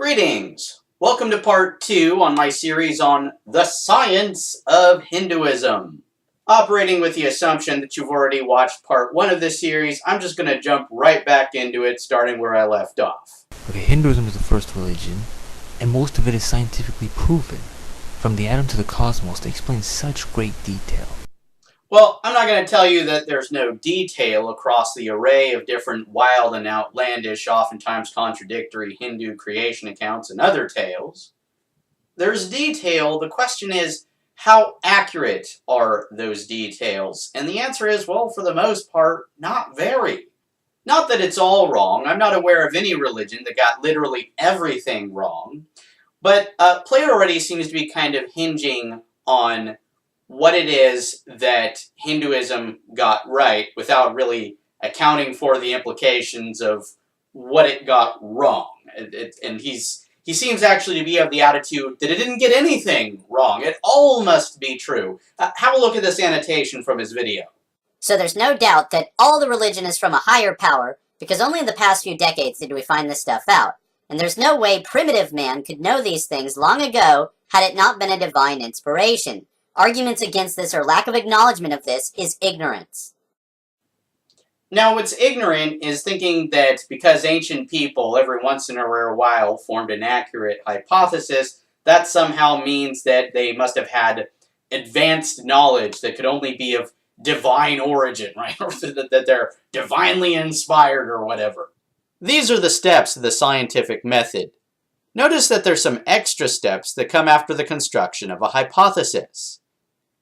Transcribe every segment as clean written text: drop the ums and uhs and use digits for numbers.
Greetings! Welcome to part 2 on my series on the science of Hinduism. Operating with the assumption that you've already watched part 1 of this series, I'm just going to jump right back into it, starting where I left off. Okay, Hinduism is the first religion, and most of it is scientifically proven. From the atom to the cosmos, they explain such great detail. Well, I'm not going to tell you that there's no detail across the array of different wild and outlandish, oftentimes contradictory Hindu creation accounts and other tales. There's detail. The question is, how accurate are those details? And the answer is, well, for the most part, not very. Not that it's all wrong. I'm not aware of any religion that got literally everything wrong. But Plato already seems to be kind of hinging on what it is that Hinduism got right without really accounting for the implications of what it got wrong. And he seems actually to be of the attitude that it didn't get anything wrong. It all must be true. Have a look at this annotation from his video. So there's no doubt that all the religion is from a higher power, because only in the past few decades did we find this stuff out. And there's no way primitive man could know these things long ago had it not been a divine inspiration. Arguments against this or lack of acknowledgement of this is ignorance. Now, what's ignorant is thinking that because ancient people every once in a rare while formed an accurate hypothesis, that somehow means that they must have had advanced knowledge that could only be of divine origin, right? Or that they're divinely inspired or whatever. These are the steps of the scientific method. Notice that there's some extra steps that come after the construction of a hypothesis.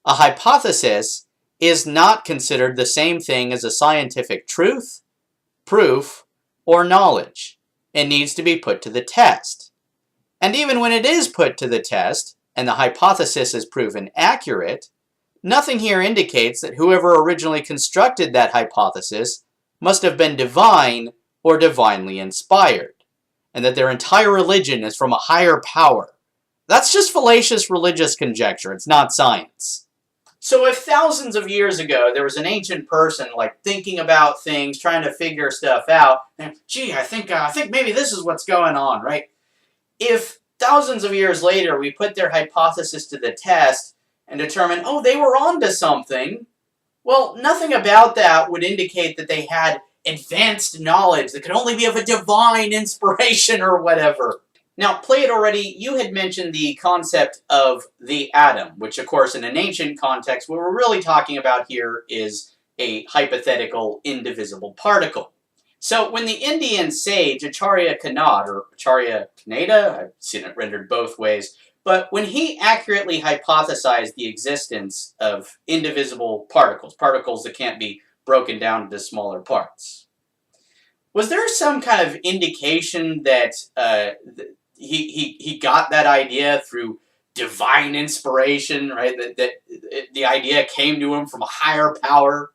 A hypothesis is not considered the same thing as a scientific truth, proof, or knowledge. It needs to be put to the test. And even when it is put to the test, and the hypothesis is proven accurate, nothing here indicates that whoever originally constructed that hypothesis must have been divine or divinely inspired, and that their entire religion is from a higher power. That's just fallacious religious conjecture. It's not science. So if thousands of years ago there was an ancient person like thinking about things, trying to figure stuff out, and gee, I think maybe this is what's going on, right? If thousands of years later we put their hypothesis to the test and determine, oh, they were onto something, well, nothing about that would indicate that they had advanced knowledge that could only be of a divine inspiration or whatever. Now, Plato already, you had mentioned the concept of the atom, which of course in an ancient context, what we're really talking about here is a hypothetical indivisible particle. So when the Indian sage Acharya Kanad, or Acharya Kaneda, I've seen it rendered both ways, but when he accurately hypothesized the existence of indivisible particles, particles that can't be broken down into smaller parts, was there some kind of indication that he got that idea through divine inspiration, right? That the idea came to him from a higher power?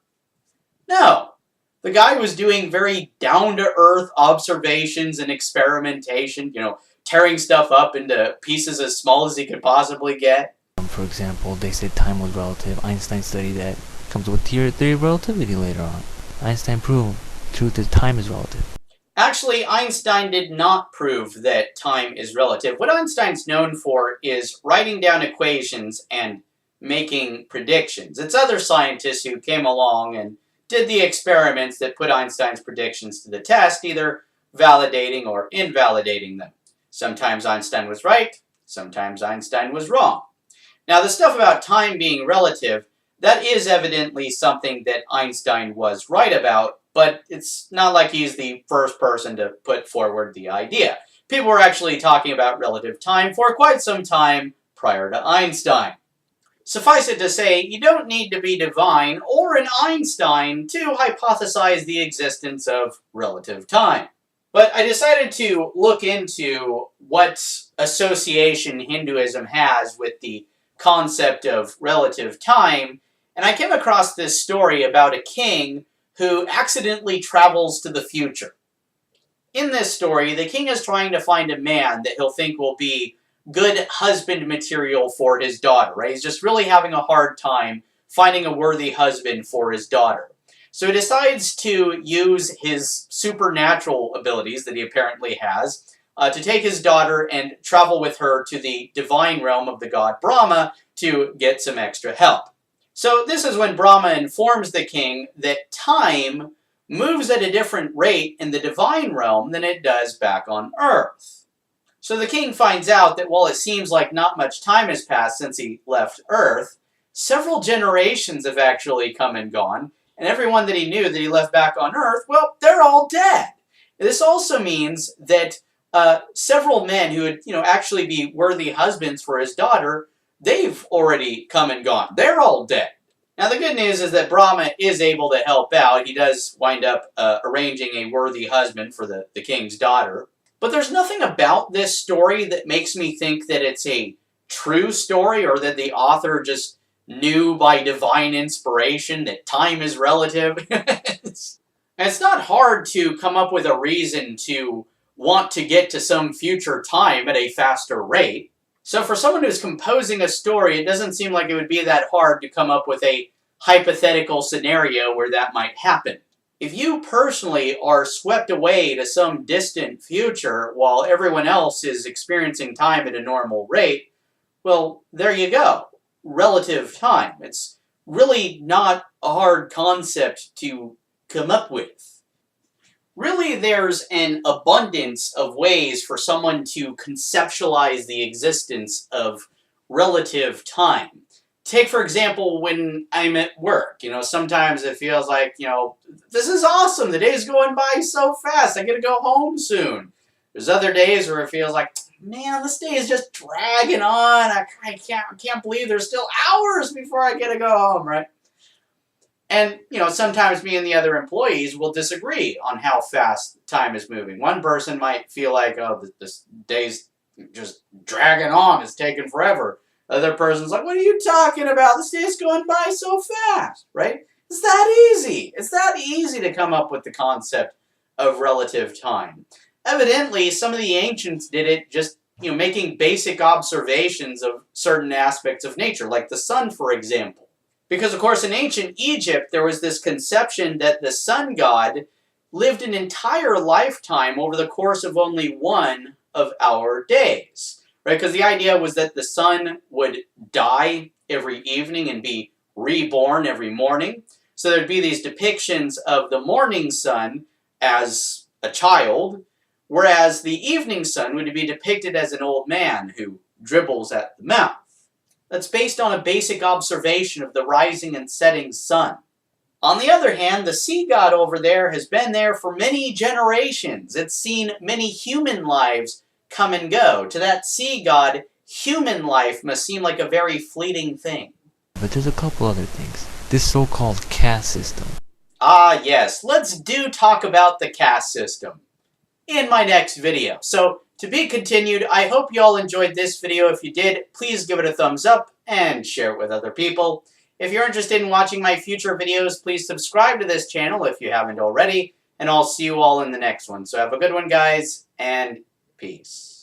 No. The guy was doing very down-to-earth observations and experimentation, tearing stuff up into pieces as small as he could possibly get. For example, they said time was relative. Einstein studied that. Comes with theory of relativity later on. Einstein proved truth is time is relative. Actually, Einstein did not prove that time is relative. What Einstein's known for is writing down equations and making predictions. It's other scientists who came along and did the experiments that put Einstein's predictions to the test, either validating or invalidating them. Sometimes Einstein was right, sometimes Einstein was wrong. Now, the stuff about time being relative, that is evidently something that Einstein was right about, but it's not like he's the first person to put forward the idea. People were actually talking about relative time for quite some time prior to Einstein. Suffice it to say, you don't need to be divine or an Einstein to hypothesize the existence of relative time. But I decided to look into what association Hinduism has with the concept of relative time, and I came across this story about a king who accidentally travels to the future. In this story, the king is trying to find a man that he'll think will be good husband material for his daughter, right? He's just really having a hard time finding a worthy husband for his daughter. So he decides to use his supernatural abilities that he apparently has to take his daughter and travel with her to the divine realm of the god Brahma to get some extra help. So this is when Brahma informs the king that time moves at a different rate in the divine realm than it does back on Earth. So the king finds out that while it seems like not much time has passed since he left Earth, several generations have actually come and gone, and everyone that he knew that he left back on Earth, well, they're all dead. This also means that several men who would, actually be worthy husbands for his daughter, they've already come and gone. They're all dead. Now, the good news is that Brahma is able to help out. He does wind up arranging a worthy husband for the king's daughter. But there's nothing about this story that makes me think that it's a true story or that the author just knew by divine inspiration that time is relative. It's not hard to come up with a reason to want to get to some future time at a faster rate. So for someone who's composing a story, it doesn't seem like it would be that hard to come up with a hypothetical scenario where that might happen. If you personally are swept away to some distant future while everyone else is experiencing time at a normal rate, well, there you go. Relative time. It's really not a hard concept to come up with. Really, there's an abundance of ways for someone to conceptualize the existence of relative time. Take, for example, when I'm at work. Sometimes it feels like, this is awesome. The day's going by so fast. I get to go home soon. There's other days where it feels like, man, this day is just dragging on. I can't believe there's still hours before I get to go home, right? And, sometimes me and the other employees will disagree on how fast time is moving. One person might feel like, oh, this day's just dragging on. It's taking forever. The other person's like, what are you talking about? This day's going by so fast, right? It's that easy. It's that easy to come up with the concept of relative time. Evidently, some of the ancients did it just, making basic observations of certain aspects of nature, like the sun, for example. Because, of course, in ancient Egypt, there was this conception that the sun god lived an entire lifetime over the course of only one of our days. Right? Because the idea was that the sun would die every evening and be reborn every morning. So there'd be these depictions of the morning sun as a child, whereas the evening sun would be depicted as an old man who dribbles at the mouth. That's based on a basic observation of the rising and setting sun. On the other hand, the sea god over there has been there for many generations. It's seen many human lives come and go. To that sea god, human life must seem like a very fleeting thing. But there's a couple other things. This so-called caste system. Ah, yes. Let's talk about the caste system in my next video. So, to be continued, I hope you all enjoyed this video. If you did, please give it a thumbs up and share it with other people. If you're interested in watching my future videos, please subscribe to this channel if you haven't already, and I'll see you all in the next one. So have a good one, guys, and peace.